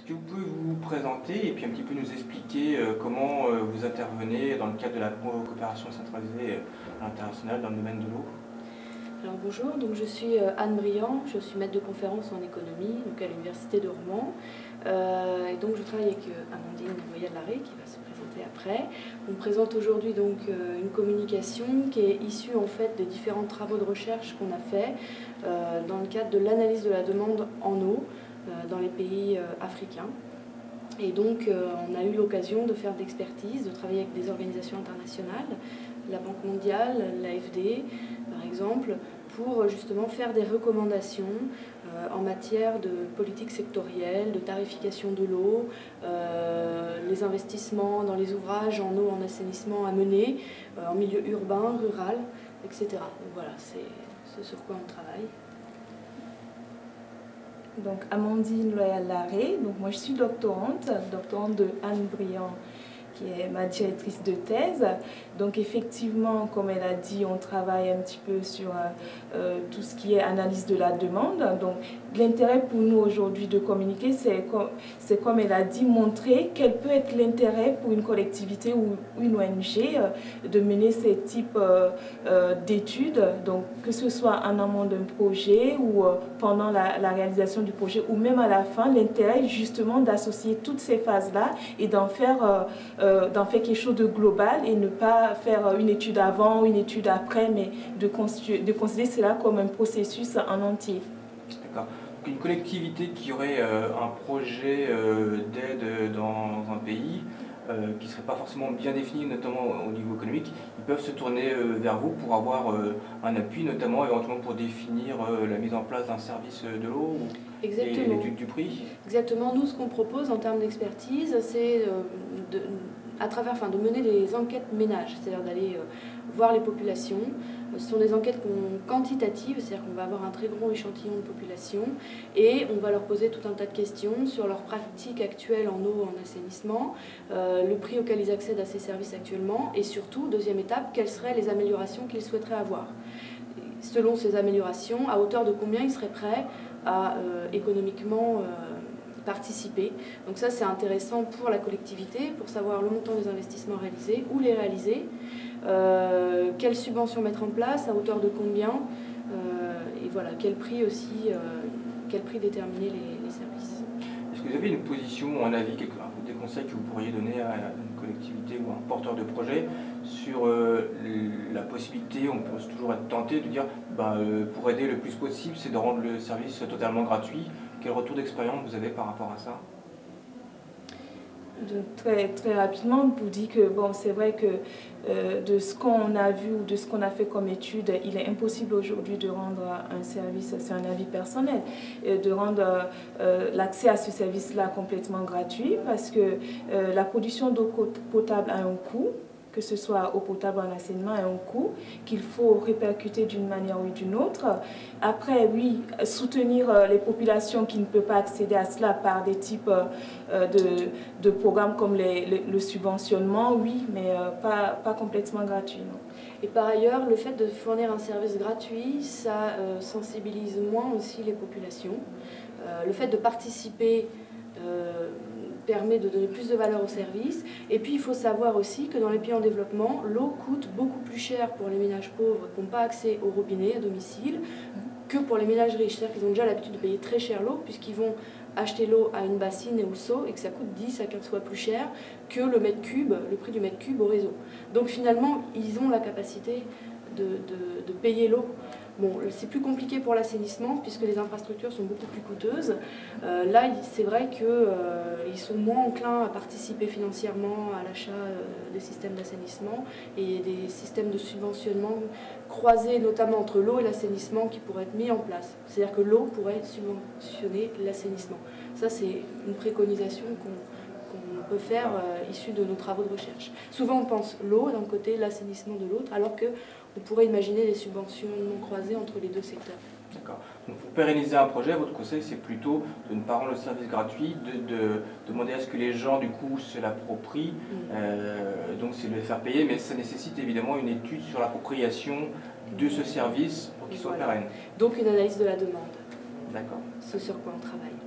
que vous pouvez vous présenter et puis un petit peu nous expliquer comment vous intervenez dans le cadre de la coopération centralisée à l'international dans le domaine de l'eau? Alors bonjour, donc je suis Anne Briand, je suis maître de conférence en économie donc à l'université de Rouen. Et donc je travaille avec Amandine Loyal-Larrey qui va se présenter après. On présente aujourd'hui donc une communication qui est issue en fait des différents travaux de recherche qu'on a fait dans le cadre de l'analyse de la demande en eau dans les pays africains. Et donc on a eu l'occasion de faire de l'expertise, de travailler avec des organisations internationales, la Banque mondiale, l'AFD par exemple, pour justement faire des recommandations en matière de politique sectorielle, de tarification de l'eau, les investissements dans les ouvrages en eau, en assainissement à mener, en milieu urbain, rural, etc. Donc voilà, c'est ce sur quoi on travaille. Donc Amandine Loyal-Larrey, donc moi je suis doctorante de Anne Briand, qui est ma directrice de thèse. Donc effectivement, comme elle a dit, on travaille un petit peu sur tout ce qui est analyse de la demande. Donc l'intérêt pour nous aujourd'hui de communiquer, c'est comme elle a dit, montrer quel peut être l'intérêt pour une collectivité ou une ONG de mener ces types d'études, donc que ce soit en amont d'un projet ou pendant la réalisation du projet ou même à la fin, l'intérêt justement d'associer toutes ces phases-là et d'en faire quelque chose de global et ne pas faire une étude avant, une étude après, mais de considérer cela comme un processus en entier. D'accord. Donc une collectivité qui aurait un projet d'aide dans un pays qui ne serait pas forcément bien défini, notamment au niveau économique, ils peuvent se tourner vers vous pour avoir un appui, notamment éventuellement pour définir la mise en place d'un service de l'eau et l'étude du prix. Exactement. Nous, ce qu'on propose en termes d'expertise, c'est de mener des enquêtes ménages, c'est-à-dire d'aller voir les populations. Ce sont des enquêtes quantitatives, c'est-à-dire qu'on va avoir un très gros échantillon de population et on va leur poser tout un tas de questions sur leurs pratiques actuelles en eau, en assainissement, le prix auquel ils accèdent à ces services actuellement et surtout, deuxième étape, quelles seraient les améliorations qu'ils souhaiteraient avoir. Selon ces améliorations, à hauteur de combien ils seraient prêts à économiquement participer. Donc ça c'est intéressant pour la collectivité, pour savoir le montant des investissements réalisés, où les réaliser, quelles subventions mettre en place, à hauteur de combien, et voilà, quel prix aussi, quel prix déterminer les services. Est-ce que vous avez une position, un avis, des conseils que vous pourriez donner à une collectivité ou à un porteur de projet sur la possibilité, on peut toujours être tenté de dire pour aider le plus possible, c'est de rendre le service totalement gratuit. Quel retour d'expérience vous avez par rapport à ça? Très rapidement, on vous dit que bon, c'est vrai que de ce qu'on a vu ou de ce qu'on a fait comme étude, il est impossible aujourd'hui de rendre un service, c'est un avis personnel, de rendre l'accès à ce service-là complètement gratuit parce que la production d'eau potable a un coût, que ce soit eau potable en assainissement, a un coût qu'il faut répercuter d'une manière ou d'une autre. Après, oui, soutenir les populations qui ne peuvent pas accéder à cela par des types de programmes comme le subventionnement, oui, mais pas complètement gratuit. Non. Et par ailleurs, le fait de fournir un service gratuit, ça sensibilise moins aussi les populations. Le fait de participer permet de donner plus de valeur au service. Et puis il faut savoir aussi que dans les pays en développement, l'eau coûte beaucoup plus cher pour les ménages pauvres qui n'ont pas accès au robinet à domicile que pour les ménages riches. C'est-à-dire qu'ils ont déjà l'habitude de payer très cher l'eau puisqu'ils vont acheter l'eau à une bassine et au seau et que ça coûte 10 à 15 fois plus cher que le mètre cube, le prix du mètre cube au réseau. Donc finalement, ils ont la capacité de payer l'eau. Bon, c'est plus compliqué pour l'assainissement puisque les infrastructures sont beaucoup plus coûteuses. Là, c'est vrai qu'ils sont moins enclins à participer financièrement à l'achat des systèmes d'assainissement et des systèmes de subventionnement croisés notamment entre l'eau et l'assainissement qui pourraient être mis en place. C'est-à-dire que l'eau pourrait subventionner l'assainissement. Ça, c'est une préconisation qu'on peut faire issue de nos travaux de recherche. Souvent, on pense l'eau d'un côté, l'assainissement de l'autre, alors qu'on pourrait imaginer des subventionnements croisés entre les deux secteurs. D'accord. Donc pour pérenniser un projet, votre conseil c'est plutôt de ne pas rendre le service gratuit, de demander à ce que les gens du coup se l'approprient, donc c'est de les faire payer, mais ça nécessite évidemment une étude sur l'appropriation de ce service pour qu'il soit pérenne. Donc une analyse de la demande. D'accord. Ce sur quoi on travaille.